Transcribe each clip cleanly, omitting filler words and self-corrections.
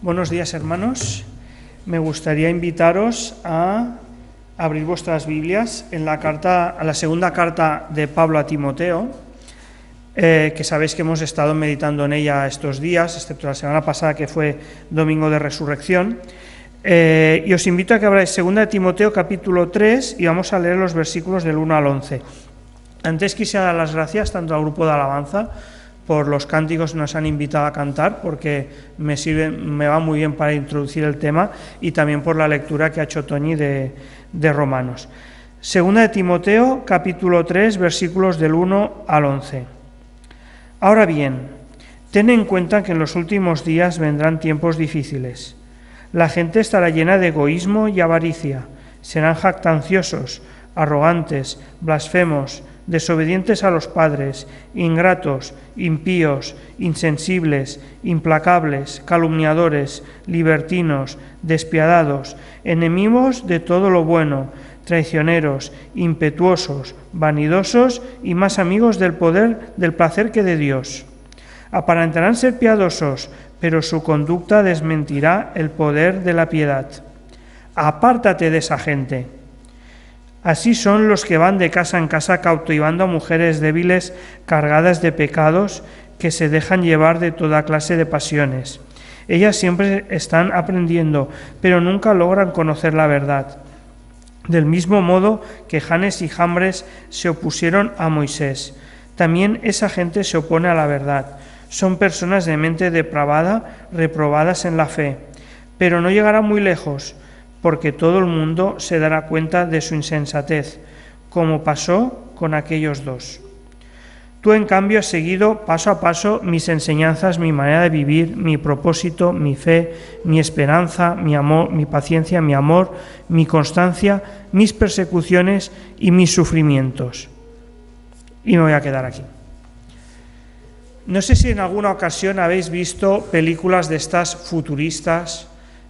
Buenos días, hermanos. Me gustaría invitaros a abrir vuestras Biblias en la segunda carta de Pablo a Timoteo, que sabéis que hemos estado meditando en ella estos días, excepto la semana pasada que fue Domingo de Resurrección. Y os invito a que abráis 2 Timoteo capítulo 3 y vamos a leer los versículos del 1 al 11. Antes quisiera dar las gracias tanto al grupo de alabanza por los cánticos que nos han invitado a cantar, porque me va muy bien para introducir el tema, y también por la lectura que ha hecho Toñi de Romanos. 2 Timoteo, capítulo 3, versículos del 1 al 11. Ahora bien, ten en cuenta que en los últimos días vendrán tiempos difíciles. La gente estará llena de egoísmo y avaricia, serán jactanciosos, arrogantes, blasfemos, desobedientes a los padres, ingratos, impíos, insensibles, implacables, calumniadores, libertinos, despiadados, enemigos de todo lo bueno, traicioneros, impetuosos, vanidosos y más amigos del placer que de Dios. Aparentarán ser piadosos, pero su conducta desmentirá el poder de la piedad. Apártate de esa gente. Así son los que van de casa en casa cautivando a mujeres débiles cargadas de pecados que se dejan llevar de toda clase de pasiones. Ellas siempre están aprendiendo, pero nunca logran conocer la verdad. Del mismo modo que Janes y Jambres se opusieron a Moisés, también esa gente se opone a la verdad. Son personas de mente depravada, reprobadas en la fe, pero no llegarán muy lejos, porque todo el mundo se dará cuenta de su insensatez, como pasó con aquellos dos. Tú, en cambio, has seguido paso a paso mis enseñanzas, mi manera de vivir, mi propósito, mi fe, mi esperanza, mi amor, mi paciencia, mi amor, mi constancia, mis persecuciones y mis sufrimientos. Y me voy a quedar aquí. No sé si en alguna ocasión habéis visto películas de estas futuristas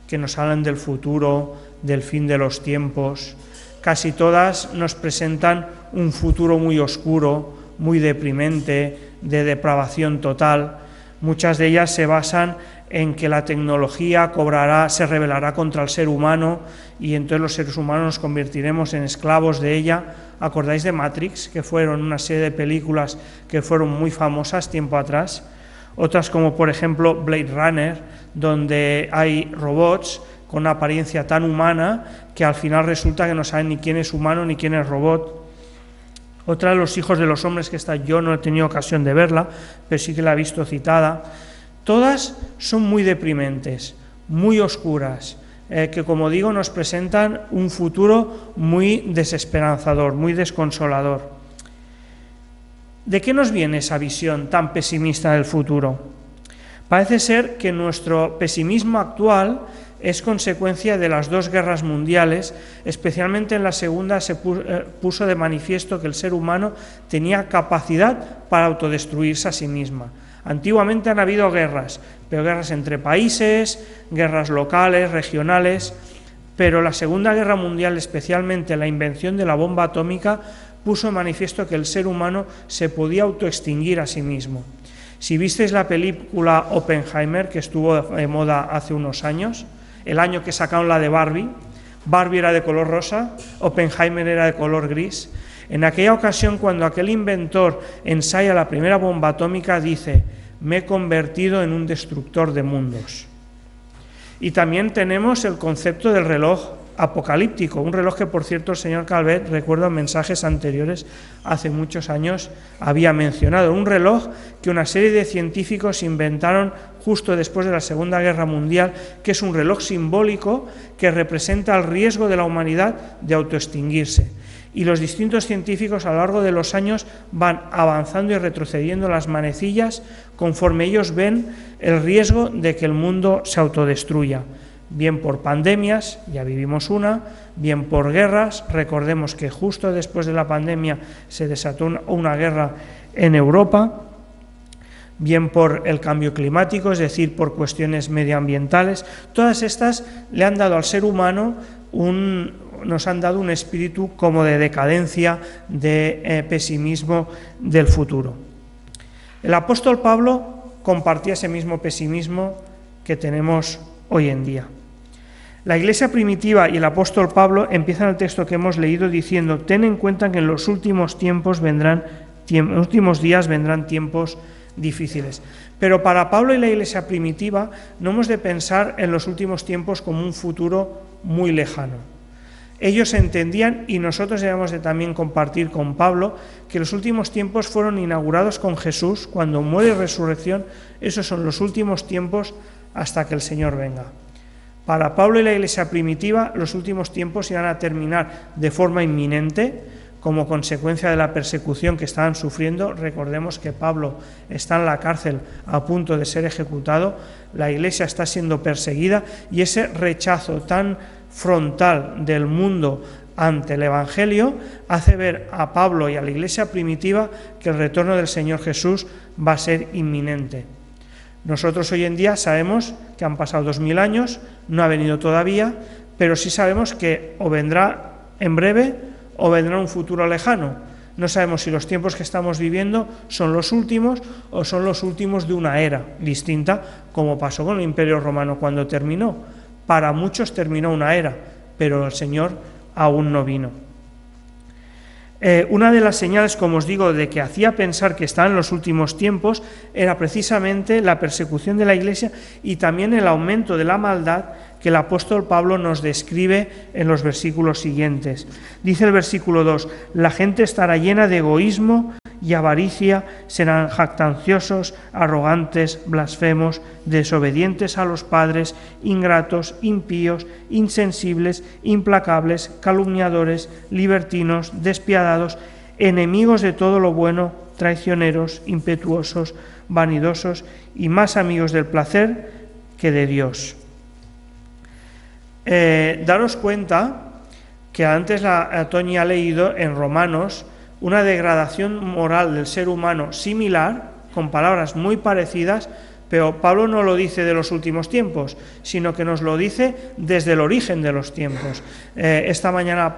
que nos hablan del futuro, del fin de los tiempos. Casi todas nos presentan un futuro muy oscuro, muy deprimente, de depravación total. Muchas de ellas se basan en que la tecnología se rebelará contra el ser humano y entonces los seres humanos nos convertiremos en esclavos de ella. ¿Acordáis de Matrix? Que fueron una serie de películas que fueron muy famosas tiempo atrás. Otras como por ejemplo Blade Runner, donde hay robots con una apariencia tan humana que al final resulta que no saben ni quién es humano ni quién es robot. Otra de Los hijos de los hombres, que yo no he tenido ocasión de verla, pero sí que la he visto citada. Todas son muy deprimentes, muy oscuras, que como digo nos presentan un futuro muy desesperanzador, muy desconsolador. ¿De qué nos viene esa visión tan pesimista del futuro? Parece ser que nuestro pesimismo actual es consecuencia de las dos guerras mundiales. Especialmente en la segunda se puso de manifiesto que el ser humano tenía capacidad para autodestruirse a sí misma. Antiguamente han habido guerras, pero guerras entre países, guerras locales, regionales, pero la Segunda Guerra Mundial, especialmente la invención de la bomba atómica, puso de manifiesto que el ser humano se podía autoextinguir a sí mismo. Si visteis la película Oppenheimer, que estuvo de moda hace unos años, el año que sacaron la de Barbie era de color rosa, Oppenheimer era de color gris. En aquella ocasión, cuando aquel inventor ensaya la primera bomba atómica, dice: me he convertido en un destructor de mundos. Y también tenemos el concepto del reloj apocalíptico, un reloj que, por cierto, el señor Calvet, recuerdo en mensajes anteriores, hace muchos años había mencionado, un reloj que una serie de científicos inventaron justo después de la Segunda Guerra Mundial, que es un reloj simbólico que representa el riesgo de la humanidad de autoextinguirse. Y los distintos científicos a lo largo de los años van avanzando y retrocediendo las manecillas conforme ellos ven el riesgo de que el mundo se autodestruya. Bien por pandemias, ya vivimos una, bien por guerras. Recordemos que justo después de la pandemia se desató una guerra en Europa, bien por el cambio climático, es decir, por cuestiones medioambientales. Todas estas le han dado al ser humano nos han dado un espíritu como de decadencia, de pesimismo del futuro. El apóstol Pablo compartía ese mismo pesimismo que tenemos hoy en día. La iglesia primitiva y el apóstol Pablo empiezan el texto que hemos leído diciendo: ten en cuenta que en los últimos días vendrán tiempos difíciles. Pero para Pablo y la iglesia primitiva no hemos de pensar en los últimos tiempos como un futuro muy lejano. Ellos entendían, y nosotros debemos de también compartir con Pablo, que los últimos tiempos fueron inaugurados con Jesús, cuando muere y resurrección. Esos son los últimos tiempos hasta que el Señor venga. Para Pablo y la iglesia primitiva, los últimos tiempos iban a terminar de forma inminente, como consecuencia de la persecución que estaban sufriendo. Recordemos que Pablo está en la cárcel a punto de ser ejecutado, la iglesia está siendo perseguida, y ese rechazo tan frontal del mundo ante el Evangelio hace ver a Pablo y a la iglesia primitiva que el retorno del Señor Jesús va a ser inminente. Nosotros hoy en día sabemos que han pasado 2000 años, no ha venido todavía, pero sí sabemos que o vendrá en breve o vendrá en un futuro lejano. No sabemos si los tiempos que estamos viviendo son los últimos o son los últimos de una era distinta, como pasó con el Imperio Romano cuando terminó. Para muchos terminó una era, pero el Señor aún no vino. Una de las señales, como os digo, de que hacía pensar que está en los últimos tiempos era precisamente la persecución de la Iglesia y también el aumento de la maldad que el apóstol Pablo nos describe en los versículos siguientes. Dice el versículo 2: la gente estará llena de egoísmo y avaricia, serán jactanciosos, arrogantes, blasfemos, desobedientes a los padres, ingratos, impíos, insensibles, implacables, calumniadores, libertinos, despiadados, enemigos de todo lo bueno, traicioneros, impetuosos, vanidosos y más amigos del placer que de Dios. Daros cuenta que antes Toñi ha leído en Romanos una degradación moral del ser humano similar, con palabras muy parecidas, pero Pablo no lo dice de los últimos tiempos, sino que nos lo dice desde el origen de los tiempos. Esta mañana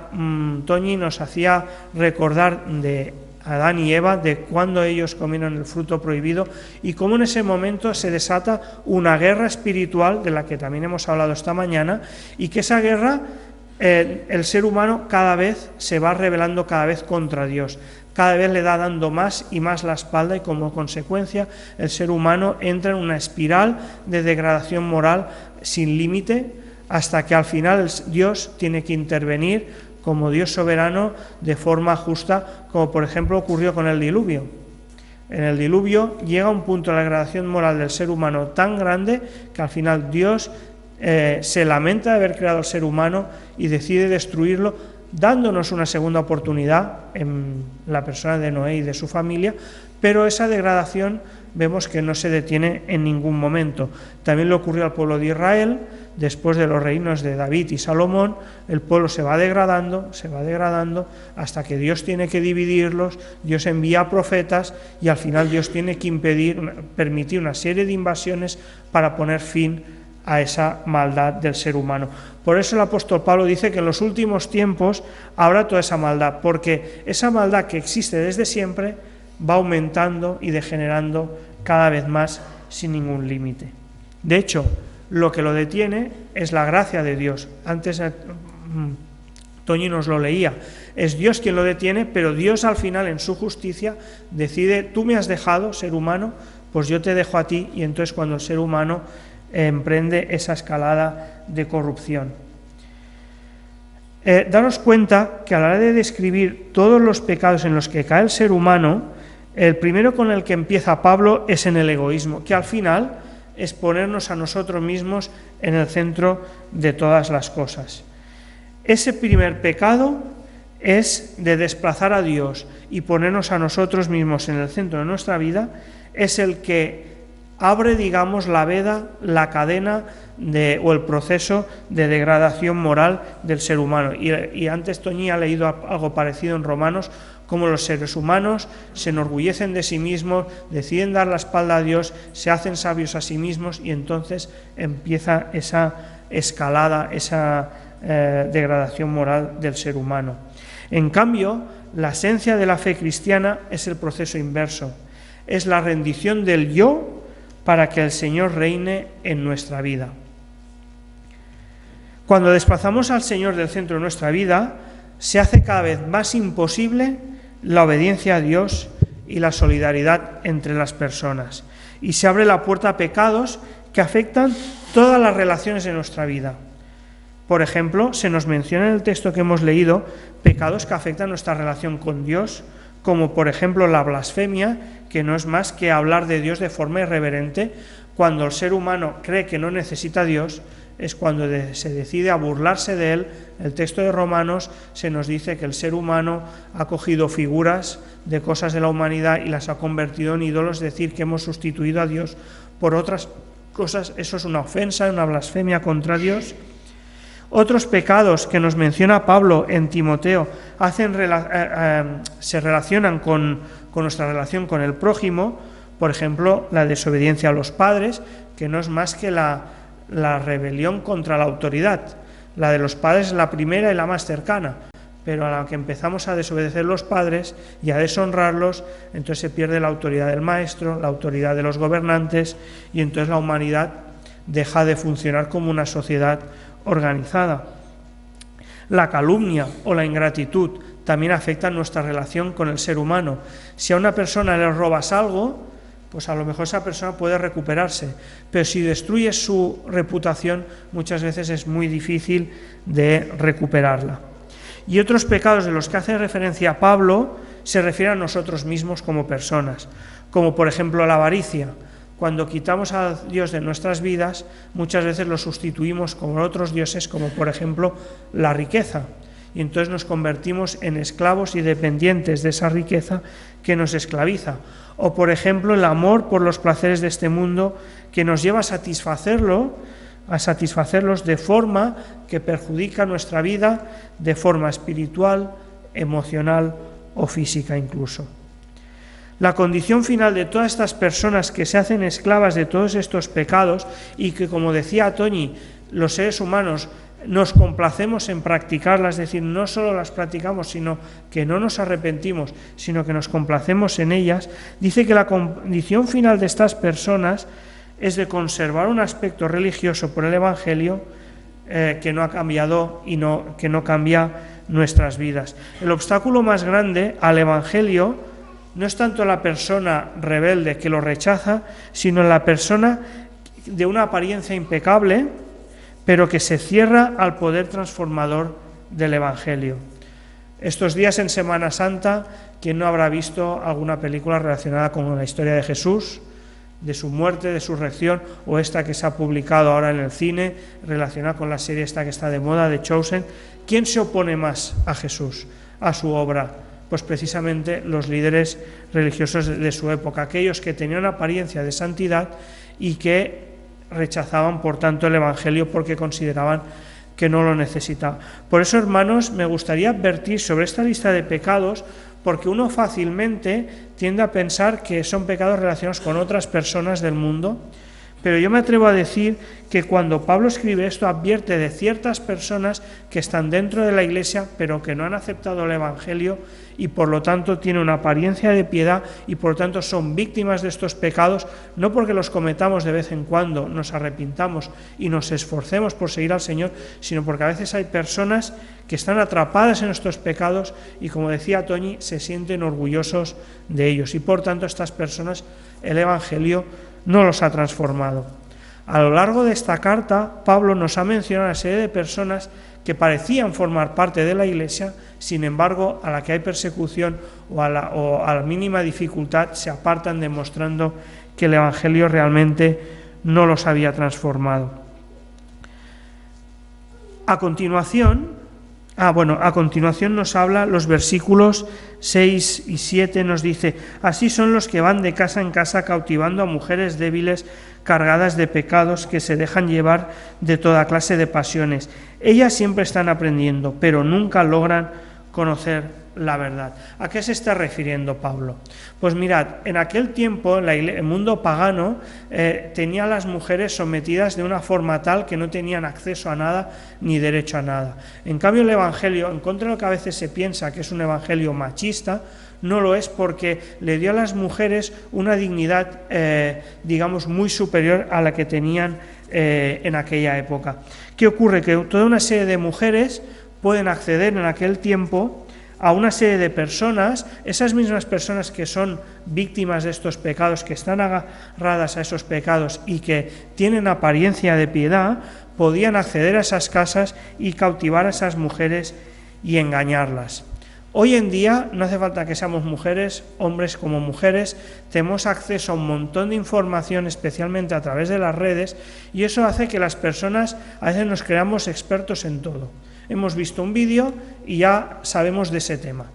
Toñi nos hacía recordar de Adán y Eva, de cuando ellos comieron el fruto prohibido y cómo en ese momento se desata una guerra espiritual, de la que también hemos hablado esta mañana, y que esa guerra el ser humano cada vez se va rebelando cada vez contra Dios, cada vez le da dando más y más la espalda, y como consecuencia el ser humano entra en una espiral de degradación moral sin límite, hasta que al final Dios tiene que intervenir como Dios soberano de forma justa, como por ejemplo ocurrió con el diluvio. En el diluvio llega un punto de la degradación moral del ser humano tan grande que al final Dios se lamenta de haber creado al ser humano y decide destruirlo, dándonos una segunda oportunidad en la persona de Noé y de su familia, pero esa degradación vemos que no se detiene en ningún momento. También le ocurrió al pueblo de Israel. Después de los reinos de David y Salomón, el pueblo se va degradando, hasta que Dios tiene que dividirlos, Dios envía profetas y al final Dios tiene que permitir una serie de invasiones para poner fin a esa maldad del ser humano. Por eso el apóstol Pablo dice que en los últimos tiempos habrá toda esa maldad, porque esa maldad que existe desde siempre va aumentando y degenerando cada vez más sin ningún límite. De hecho, lo que lo detiene es la gracia de Dios. Antes Toñi nos lo leía. Es Dios quien lo detiene, pero Dios al final en su justicia decide: tú me has dejado, ser humano, pues yo te dejo a ti. Y entonces cuando el ser humano emprende esa escalada de corrupción. Daros cuenta que a la hora de describir todos los pecados en los que cae el ser humano, el primero con el que empieza Pablo es en el egoísmo, que al final es ponernos a nosotros mismos en el centro de todas las cosas. Ese primer pecado es de desplazar a Dios y ponernos a nosotros mismos en el centro de nuestra vida, es el que abre, digamos, la veda, la cadena o el proceso de degradación moral del ser humano. Y antes Toñi ha leído algo parecido en Romanos, como los seres humanos se enorgullecen de sí mismos, deciden dar la espalda a Dios, se hacen sabios a sí mismos, y entonces empieza esa escalada, esa degradación moral del ser humano. En cambio, la esencia de la fe cristiana es el proceso inverso, es la rendición del yo para que el Señor reine en nuestra vida. Cuando desplazamos al Señor del centro de nuestra vida, se hace cada vez más imposible la obediencia a Dios y la solidaridad entre las personas. Y se abre la puerta a pecados que afectan todas las relaciones de nuestra vida. Por ejemplo, se nos menciona en el texto que hemos leído pecados que afectan nuestra relación con Dios, como por ejemplo la blasfemia, que no es más que hablar de Dios de forma irreverente. Cuando el ser humano cree que no necesita a Dios, es cuando se decide a burlarse de él. El texto de Romanos se nos dice que el ser humano ha cogido figuras de cosas de la humanidad y las ha convertido en ídolos, es decir, que hemos sustituido a Dios por otras cosas. Eso es una ofensa, una blasfemia contra Dios. Otros pecados que nos menciona Pablo en Timoteo se relacionan con nuestra relación con el prójimo. Por ejemplo, la desobediencia a los padres, que no es más que la rebelión contra la autoridad. La de los padres es la primera y la más cercana, pero a la que empezamos a desobedecer los padres y a deshonrarlos, entonces se pierde la autoridad del maestro, la autoridad de los gobernantes, y entonces la humanidad deja de funcionar como una sociedad organizada. La calumnia o la ingratitud también afectan nuestra relación con el ser humano. Si a una persona le robas algo, pues a lo mejor esa persona puede recuperarse, pero si destruyes su reputación, muchas veces es muy difícil de recuperarla. Y otros pecados de los que hace referencia Pablo se refieren a nosotros mismos como personas, como por ejemplo la avaricia. Cuando quitamos a Dios de nuestras vidas, muchas veces lo sustituimos con otros dioses, como por ejemplo la riqueza, y entonces nos convertimos en esclavos y dependientes de esa riqueza que nos esclaviza. O por ejemplo el amor por los placeres de este mundo, que nos lleva a satisfacerlos de forma que perjudica nuestra vida, de forma espiritual, emocional o física incluso. La condición final de todas estas personas que se hacen esclavas de todos estos pecados, y que, como decía Toñi, los seres humanos nos complacemos en practicarlas, es decir, no solo las practicamos, sino que no nos arrepentimos, sino que nos complacemos en ellas, dice que la condición final de estas personas es de conservar un aspecto religioso por el Evangelio que no ha cambiado y que no cambia nuestras vidas. El obstáculo más grande al Evangelio no es tanto la persona rebelde que lo rechaza, sino la persona de una apariencia impecable, pero que se cierra al poder transformador del Evangelio. Estos días en Semana Santa, ¿quién no habrá visto alguna película relacionada con la historia de Jesús, de su muerte, de su resurrección, o esta que se ha publicado ahora en el cine, relacionada con la serie esta que está de moda, de Chosen? ¿Quién se opone más a Jesús, a su obra? Pues precisamente los líderes religiosos de su época, aquellos que tenían apariencia de santidad y que rechazaban, por tanto, el Evangelio porque consideraban que no lo necesitaba. Por eso, hermanos, me gustaría advertir sobre esta lista de pecados, porque uno fácilmente tiende a pensar que son pecados relacionados con otras personas del mundo, pero yo me atrevo a decir que cuando Pablo escribe esto advierte de ciertas personas que están dentro de la Iglesia pero que no han aceptado el Evangelio y por lo tanto tienen una apariencia de piedad y por lo tanto son víctimas de estos pecados, no porque los cometamos de vez en cuando, nos arrepintamos y nos esforcemos por seguir al Señor, sino porque a veces hay personas que están atrapadas en estos pecados y, como decía Toñi, se sienten orgullosos de ellos y por tanto estas personas el Evangelio no los ha transformado. A lo largo de esta carta, Pablo nos ha mencionado una serie de personas que parecían formar parte de la Iglesia, sin embargo, a la que hay persecución o a la mínima dificultad se apartan, demostrando que el Evangelio realmente no los había transformado. A continuación nos habla los versículos 6 y 7, nos dice: así son los que van de casa en casa cautivando a mujeres débiles, cargadas de pecados, que se dejan llevar de toda clase de pasiones. Ellas siempre están aprendiendo, pero nunca logran conocer la verdad. ¿A qué se está refiriendo Pablo? Pues mirad, en aquel tiempo el mundo pagano tenía a las mujeres sometidas de una forma tal que no tenían acceso a nada ni derecho a nada. En cambio el Evangelio, en contra de lo que a veces se piensa que es un Evangelio machista, no lo es porque le dio a las mujeres una dignidad, digamos, muy superior a la que tenían en aquella época. ¿Qué ocurre? Que toda una serie de mujeres pueden acceder en aquel tiempo a una serie de personas, esas mismas personas que son víctimas de estos pecados, que están agarradas a esos pecados y que tienen apariencia de piedad, podían acceder a esas casas y cautivar a esas mujeres y engañarlas. Hoy en día no hace falta que seamos mujeres, hombres como mujeres, tenemos acceso a un montón de información, especialmente a través de las redes, y eso hace que las personas a veces nos creamos expertos en todo. Hemos visto un vídeo y ya sabemos de ese tema.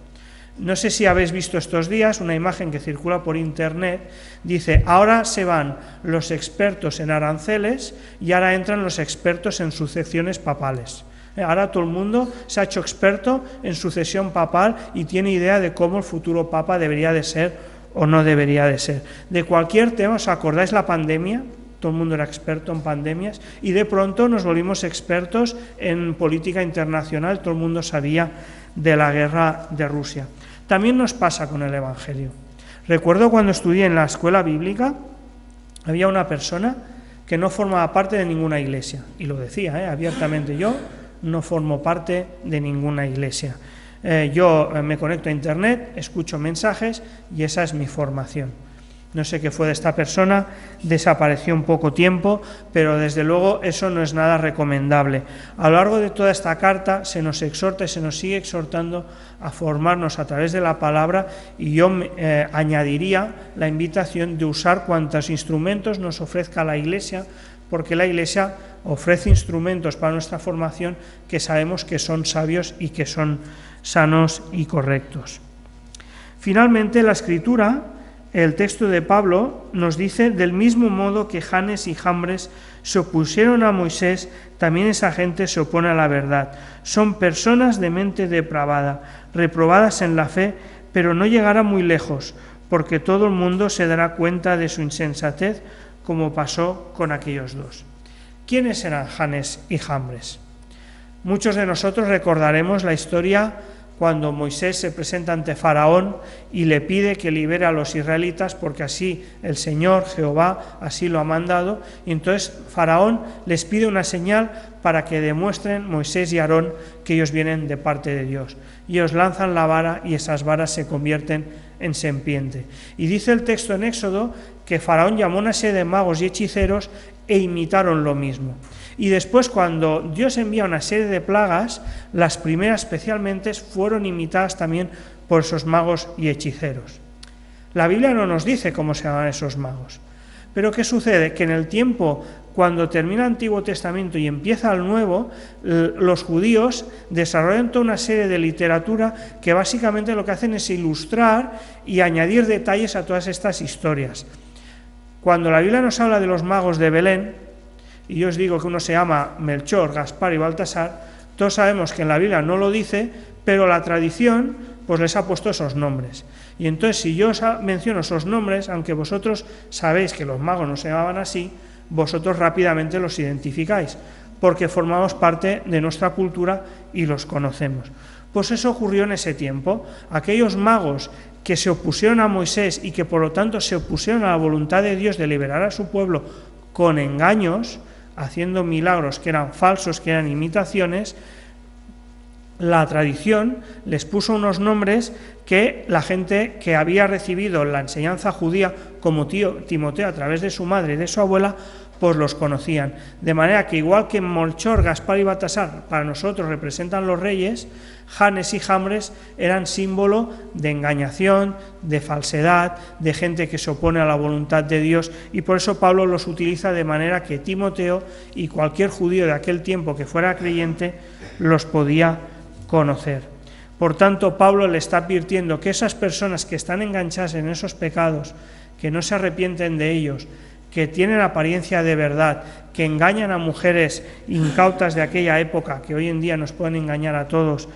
No sé si habéis visto estos días una imagen que circula por internet, dice, ahora se van los expertos en aranceles y ahora entran los expertos en sucesiones papales. Ahora todo el mundo se ha hecho experto en sucesión papal y tiene idea de cómo el futuro papa debería de ser o no debería de ser. De cualquier tema, ¿os acordáis la pandemia? Todo el mundo era experto en pandemias y de pronto nos volvimos expertos en política internacional, todo el mundo sabía de la guerra de Rusia. También nos pasa con el Evangelio. Recuerdo cuando estudié en la escuela bíblica, había una persona que no formaba parte de ninguna iglesia, y lo decía abiertamente, yo no formo parte de ninguna iglesia. Yo me conecto a internet, escucho mensajes y esa es mi formación. No sé qué fue de esta persona, desapareció un poco tiempo, pero desde luego eso no es nada recomendable. A lo largo de toda esta carta se nos exhorta y se nos sigue exhortando a formarnos a través de la palabra, y yo añadiría la invitación de usar cuantos instrumentos nos ofrezca la Iglesia, porque la Iglesia ofrece instrumentos para nuestra formación que sabemos que son sabios y que son sanos y correctos. Finalmente, la Escritura, el texto de Pablo, nos dice, del mismo modo que Janes y Jambres se opusieron a Moisés, también esa gente se opone a la verdad. Son personas de mente depravada, reprobadas en la fe, pero no llegará muy lejos, porque todo el mundo se dará cuenta de su insensatez, como pasó con aquellos dos. ¿Quiénes eran Janes y Jambres? Muchos de nosotros recordaremos la historia cuando Moisés se presenta ante Faraón y le pide que libere a los israelitas porque así el Señor, Jehová, así lo ha mandado. Y entonces Faraón les pide una señal para que demuestren Moisés y Aarón que ellos vienen de parte de Dios. Y ellos lanzan la vara y esas varas se convierten en serpiente. Y dice el texto en Éxodo que Faraón llamó a una serie de magos y hechiceros e imitaron lo mismo. Y después, cuando Dios envía una serie de plagas, las primeras especialmente fueron imitadas también por esos magos y hechiceros. La Biblia no nos dice cómo se llaman esos magos. Pero ¿qué sucede? Que en el tiempo, cuando termina el Antiguo Testamento y empieza el Nuevo, los judíos desarrollan toda una serie de literatura que básicamente lo que hacen es ilustrar y añadir detalles a todas estas historias. Cuando la Biblia nos habla de los magos de Belén, y yo os digo que uno se llama Melchor, Gaspar y Baltasar, todos sabemos que en la Biblia no lo dice, pero la tradición pues les ha puesto esos nombres. Y entonces si yo os menciono esos nombres, aunque vosotros sabéis que los magos no se llamaban así, vosotros rápidamente los identificáis, porque formamos parte de nuestra cultura y los conocemos. Pues eso ocurrió en ese tiempo. Aquellos magos que se opusieron a Moisés y que por lo tanto se opusieron a la voluntad de Dios de liberar a su pueblo con engaños, haciendo milagros que eran falsos, que eran imitaciones, la tradición les puso unos nombres que la gente que había recibido la enseñanza judía, como Timoteo a través de su madre y de su abuela, pues los conocían. De manera que igual que Melchor, Gaspar y Baltasar para nosotros representan los reyes, Janes y Jambres eran símbolo de engañación, de falsedad, de gente que se opone a la voluntad de Dios, y por eso Pablo los utiliza de manera que Timoteo y cualquier judío de aquel tiempo que fuera creyente los podía conocer. Por tanto, Pablo le está advirtiendo que esas personas que están enganchadas en esos pecados, que no se arrepienten de ellos, que tienen apariencia de verdad, que engañan a mujeres incautas de aquella época, que hoy en día nos pueden engañar a todos,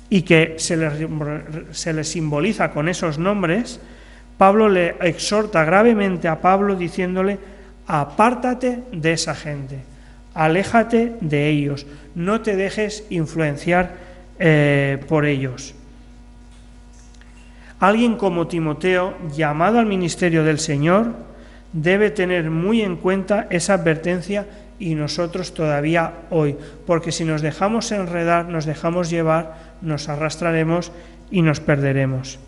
y que se les simboliza con esos nombres, Pablo le exhorta gravemente a Pablo diciéndole: apártate de esa gente, aléjate de ellos, no te dejes influenciar por ellos. Alguien como Timoteo, llamado al ministerio del Señor, debe tener muy en cuenta esa advertencia, y nosotros todavía hoy, porque si nos dejamos enredar, nos dejamos llevar, nos arrastraremos y nos perderemos.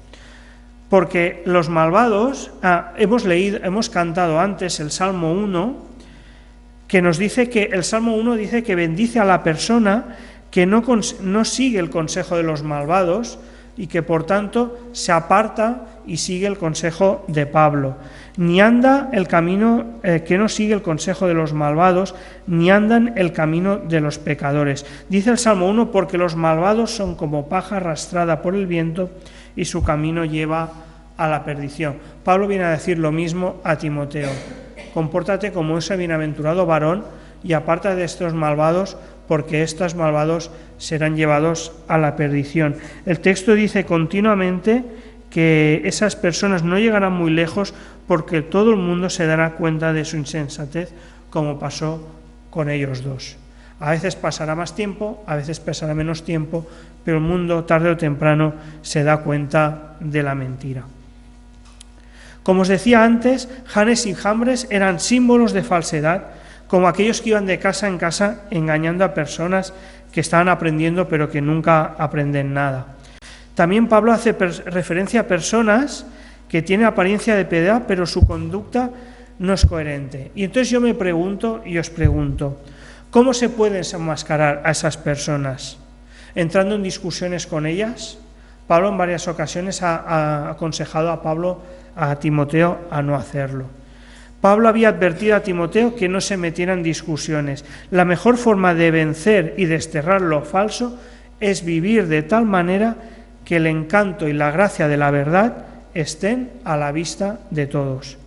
Porque los malvados, hemos cantado antes el Salmo 1, que nos dice que el Salmo 1 dice que bendice a la persona que no sigue el consejo de los malvados y que por tanto se aparta y sigue el consejo de Pablo. Ni anda el camino, que no sigue el consejo de los malvados, ni andan el camino de los pecadores. Dice el Salmo 1, porque los malvados son como paja arrastrada por el viento y su camino lleva a la perdición. Pablo viene a decir lo mismo a Timoteo. Compórtate como ese bienaventurado varón y aparta de estos malvados, porque estos malvados serán llevados a la perdición. El texto dice continuamente que esas personas no llegarán muy lejos porque todo el mundo se dará cuenta de su insensatez, como pasó con ellos dos. A veces pasará más tiempo, a veces pasará menos tiempo, pero el mundo tarde o temprano se da cuenta de la mentira. Como os decía antes, Janes y Jambres eran símbolos de falsedad, como aquellos que iban de casa en casa engañando a personas que estaban aprendiendo pero que nunca aprenden nada. También Pablo hace referencia a personas que tienen apariencia de piedad, pero su conducta no es coherente. Y entonces yo me pregunto y os pregunto, ¿cómo se puede desenmascarar a esas personas? ¿Entrando en discusiones con ellas? Pablo en varias ocasiones ha aconsejado a Timoteo a no hacerlo. Pablo había advertido a Timoteo que no se metiera en discusiones. La mejor forma de vencer y desterrar lo falso es vivir de tal manera que el encanto y la gracia de la verdad estén a la vista de todos.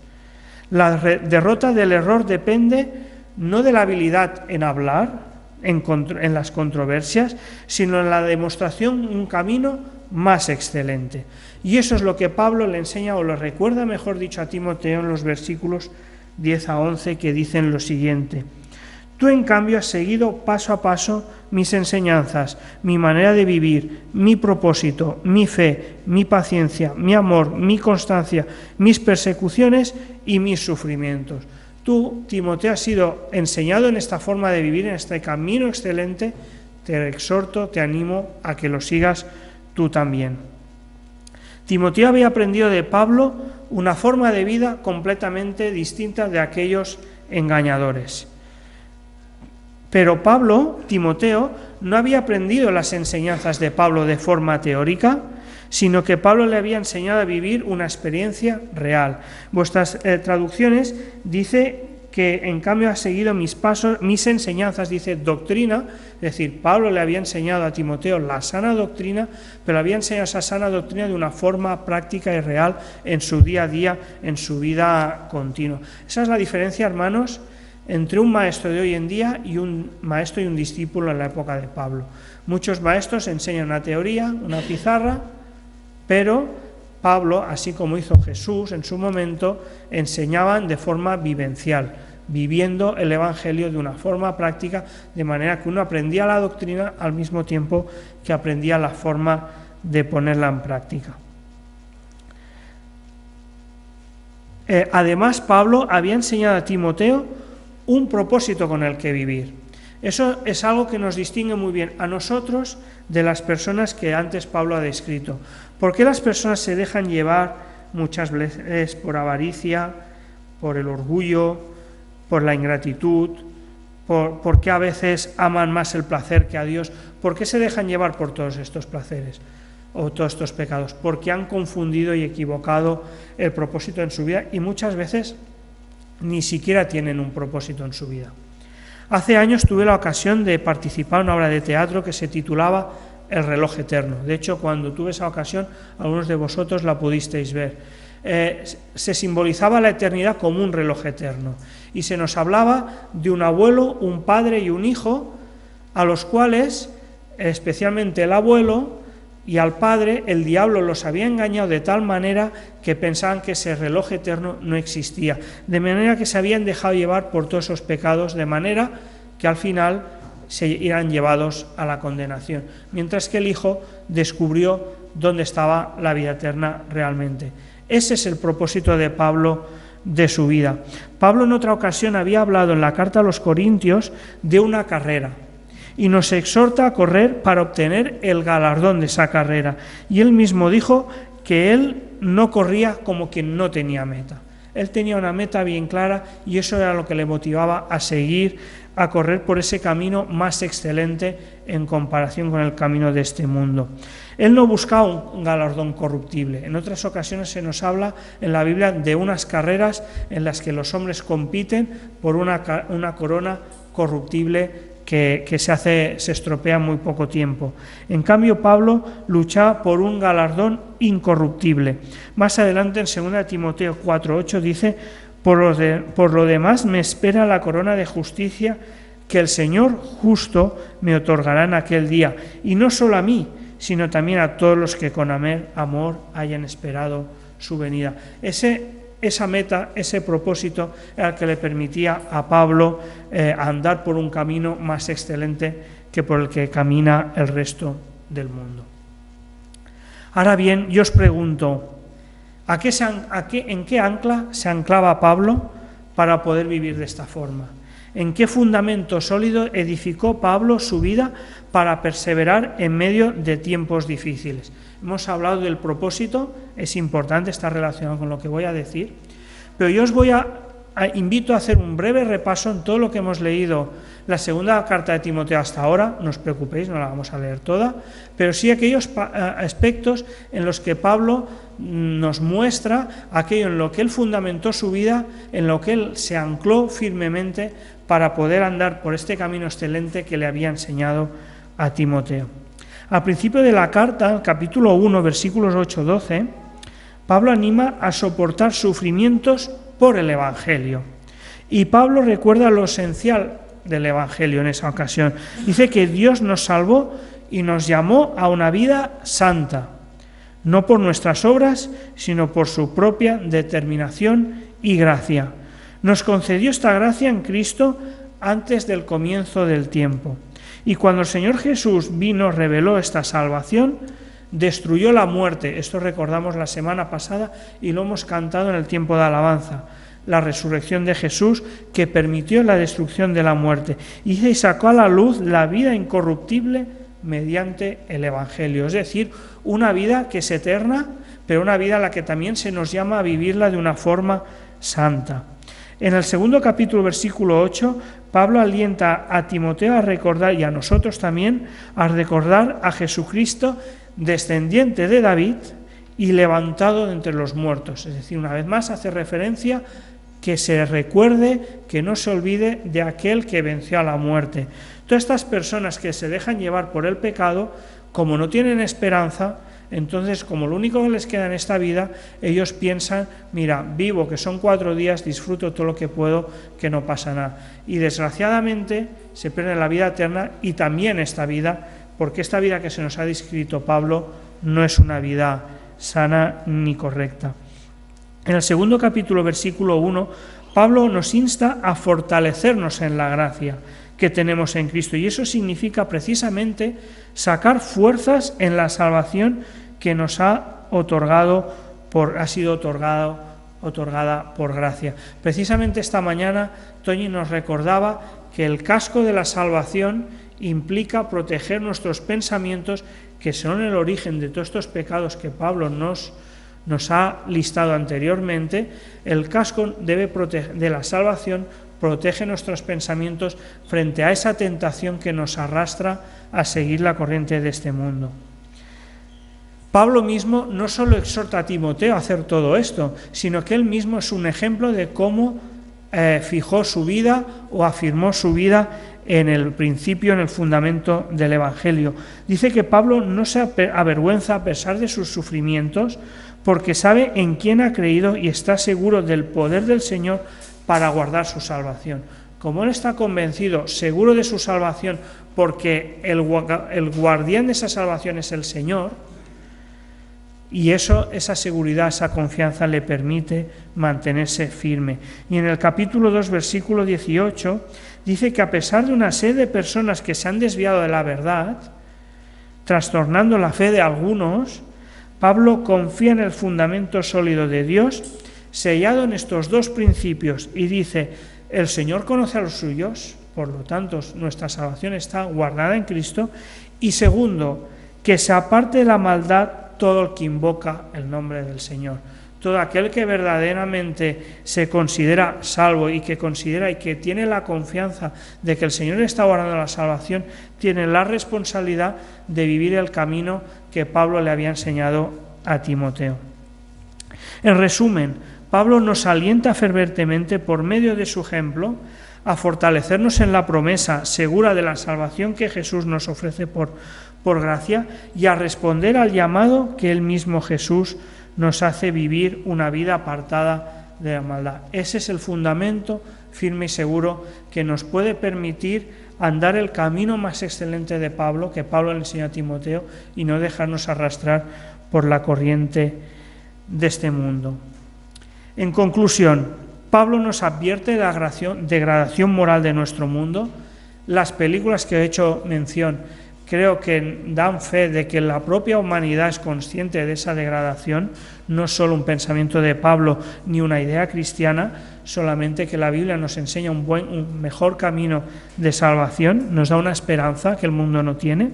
La derrota del error depende no de la habilidad en hablar, en las controversias, sino en la demostración de un camino más excelente. Y eso es lo que Pablo le enseña, o lo recuerda, mejor dicho, a Timoteo en los versículos 10 a 11, que dicen lo siguiente: tú, en cambio, has seguido paso a paso mis enseñanzas, mi manera de vivir, mi propósito, mi fe, mi paciencia, mi amor, mi constancia, mis persecuciones y mis sufrimientos. Tú, Timoteo, has sido enseñado en esta forma de vivir, en este camino excelente. Te exhorto, te animo a que lo sigas tú también. Timoteo había aprendido de Pablo una forma de vida completamente distinta de aquellos engañadores. Pero Timoteo, no había aprendido las enseñanzas de Pablo de forma teórica, sino que Pablo le había enseñado a vivir una experiencia real. Vuestras traducciones dice que en cambio ha seguido mis pasos, mis enseñanzas, dice doctrina, es decir, Pablo le había enseñado a Timoteo la sana doctrina, pero había enseñado esa sana doctrina de una forma práctica y real en su día a día, en su vida continua. Esa es la diferencia, hermanos, entre un maestro de hoy en día y un maestro y un discípulo en la época de Pablo. Muchos maestros enseñan una teoría, una pizarra, pero Pablo, así como hizo Jesús en su momento, enseñaban de forma vivencial, viviendo el Evangelio de una forma práctica, de manera que uno aprendía la doctrina al mismo tiempo que aprendía la forma de ponerla en práctica. Además, Pablo había enseñado a Timoteo un propósito con el que vivir. Eso es algo que nos distingue muy bien a nosotros de las personas que antes Pablo ha descrito. ¿Por qué las personas se dejan llevar muchas veces por avaricia, por el orgullo, por la ingratitud? ¿Por qué a veces aman más el placer que a Dios? ¿Por qué se dejan llevar por todos estos placeres o todos estos pecados? Porque han confundido y equivocado el propósito en su vida y muchas veces ni siquiera tienen un propósito en su vida. Hace años tuve la ocasión de participar en una obra de teatro que se titulaba El reloj eterno. De hecho, cuando tuve esa ocasión, algunos de vosotros la pudisteis ver. Se simbolizaba la eternidad como un reloj eterno. Y se nos hablaba de un abuelo, un padre y un hijo, a los cuales, especialmente el abuelo y al padre, el diablo los había engañado de tal manera que pensaban que ese reloj eterno no existía. De manera que se habían dejado llevar por todos esos pecados, de manera que al final se irán llevados a la condenación. Mientras que el hijo descubrió dónde estaba la vida eterna realmente. Ese es el propósito de Pablo de su vida. Pablo en otra ocasión había hablado en la carta a los Corintios de una carrera y nos exhorta a correr para obtener el galardón de esa carrera. Y él mismo dijo que él no corría como quien no tenía meta. Él tenía una meta bien clara y eso era lo que le motivaba a seguir, a correr por ese camino más excelente en comparación con el camino de este mundo. Él no buscaba un galardón corruptible. En otras ocasiones se nos habla en la Biblia de unas carreras en las que los hombres compiten por una corona corruptible que se estropea en muy poco tiempo. En cambio, Pablo luchaba por un galardón incorruptible. Más adelante, en 2 Timoteo 4:8, dice: por lo demás me espera la corona de justicia que el Señor justo me otorgará en aquel día, y no solo a mí, sino también a todos los que con amor hayan esperado su venida. Esa meta, ese propósito era el que le permitía a Pablo andar por un camino más excelente que por el que camina el resto del mundo. Ahora bien, yo os pregunto, ¿en qué ancla se anclaba Pablo para poder vivir de esta forma? ¿En qué fundamento sólido edificó Pablo su vida para perseverar en medio de tiempos difíciles? Hemos hablado del propósito, es importante, está relacionado con lo que voy a decir, pero yo os invito a hacer un breve repaso en todo lo que hemos leído la segunda carta de Timoteo hasta ahora. No os preocupéis, no la vamos a leer toda, pero sí aquellos aspectos en los que Pablo nos muestra aquello en lo que él fundamentó su vida, en lo que él se ancló firmemente para poder andar por este camino excelente que le había enseñado a Timoteo. Al principio de la carta, capítulo 1, versículos 8-12, Pablo anima a soportar sufrimientos por el Evangelio. Y Pablo recuerda lo esencial del Evangelio en esa ocasión. Dice que Dios nos salvó y nos llamó a una vida santa, no por nuestras obras, sino por su propia determinación y gracia. Nos concedió esta gracia en Cristo antes del comienzo del tiempo. Y cuando el Señor Jesús vino, reveló esta salvación, destruyó la muerte. Esto recordamos la semana pasada y lo hemos cantado en el tiempo de alabanza. La resurrección de Jesús que permitió la destrucción de la muerte. Y sacó a la luz la vida incorruptible mediante el Evangelio. Es decir, una vida que es eterna, pero una vida a la que también se nos llama a vivirla de una forma santa. En el segundo capítulo, versículo 8, Pablo alienta a Timoteo a recordar, y a nosotros también, a recordar a Jesucristo, descendiente de David y levantado de entre los muertos. Es decir, una vez más hace referencia que se recuerde, que no se olvide de aquel que venció a la muerte. Todas estas personas que se dejan llevar por el pecado, como no tienen esperanza, entonces, como lo único que les queda en esta vida, ellos piensan, mira, vivo, que son 4 días, disfruto todo lo que puedo, que no pasa nada. Y desgraciadamente se pierde la vida eterna y también esta vida, porque esta vida que se nos ha descrito Pablo no es una vida sana ni correcta. En el segundo capítulo, versículo 1, Pablo nos insta a fortalecernos en la gracia que tenemos en Cristo, y eso significa precisamente sacar fuerzas en la salvación que nos ha sido otorgada por gracia. Precisamente esta mañana Toñi nos recordaba que el casco de la salvación implica proteger nuestros pensamientos, que son el origen de todos estos pecados que Pablo nos ha listado anteriormente. El casco de la salvación protege nuestros pensamientos frente a esa tentación que nos arrastra a seguir la corriente de este mundo. Pablo mismo no solo exhorta a Timoteo a hacer todo esto, sino que él mismo es un ejemplo de cómo fijó su vida o afirmó su vida en el principio, en el fundamento del Evangelio. Dice que Pablo no se avergüenza a pesar de sus sufrimientos, porque sabe en quién ha creído y está seguro del poder del Señor para guardar su salvación. Como él está convencido, seguro de su salvación, porque el guardián de esa salvación es el Señor, y esa seguridad, esa confianza le permite mantenerse firme. Y en el capítulo 2, versículo 18, dice que a pesar de una serie de personas que se han desviado de la verdad, trastornando la fe de algunos, Pablo confía en el fundamento sólido de Dios, sellado en estos dos principios, y dice: el Señor conoce a los suyos, por lo tanto nuestra salvación está guardada en Cristo. Y segundo, que se aparte de la maldad todo el que invoca el nombre del Señor. Todo aquel que verdaderamente se considera salvo y que considera y que tiene la confianza de que el Señor está guardando la salvación, tiene la responsabilidad de vivir el camino que Pablo le había enseñado a Timoteo. En resumen, Pablo nos alienta fervientemente por medio de su ejemplo a fortalecernos en la promesa segura de la salvación que Jesús nos ofrece por gracia, y a responder al llamado que él mismo Jesús nos hace vivir una vida apartada de la maldad. Ese es el fundamento firme y seguro que nos puede permitir andar el camino más excelente de Pablo, que Pablo le enseñó a Timoteo, y no dejarnos arrastrar por la corriente de este mundo. En conclusión, Pablo nos advierte de la degradación moral de nuestro mundo. Las películas que he hecho mención creo que dan fe de que la propia humanidad es consciente de esa degradación, no es solo un pensamiento de Pablo ni una idea cristiana, solamente que la Biblia nos enseña un mejor camino de salvación, nos da una esperanza que el mundo no tiene,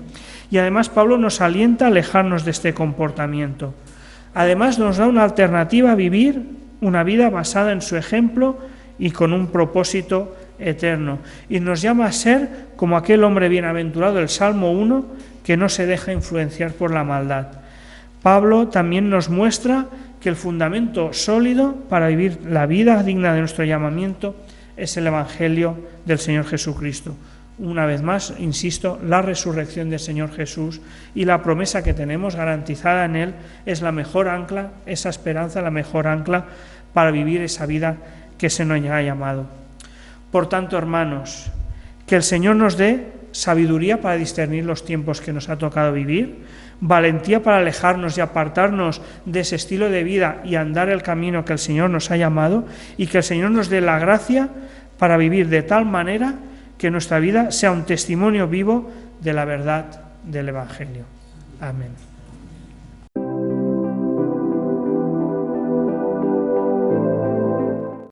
y además Pablo nos alienta a alejarnos de este comportamiento. Además nos da una alternativa a vivir una vida basada en su ejemplo y con un propósito eterno, y nos llama a ser como aquel hombre bienaventurado del Salmo 1, que no se deja influenciar por la maldad. Pablo también nos muestra que el fundamento sólido para vivir la vida digna de nuestro llamamiento es el Evangelio del Señor Jesucristo. Una vez más, insisto, la resurrección del Señor Jesús y la promesa que tenemos garantizada en Él es la mejor ancla, esa esperanza, la mejor ancla para vivir esa vida que se nos ha llamado. Por tanto, hermanos, que el Señor nos dé sabiduría para discernir los tiempos que nos ha tocado vivir, valentía para alejarnos y apartarnos de ese estilo de vida y andar el camino que el Señor nos ha llamado, y que el Señor nos dé la gracia para vivir de tal manera que nuestra vida sea un testimonio vivo de la verdad del Evangelio. Amén.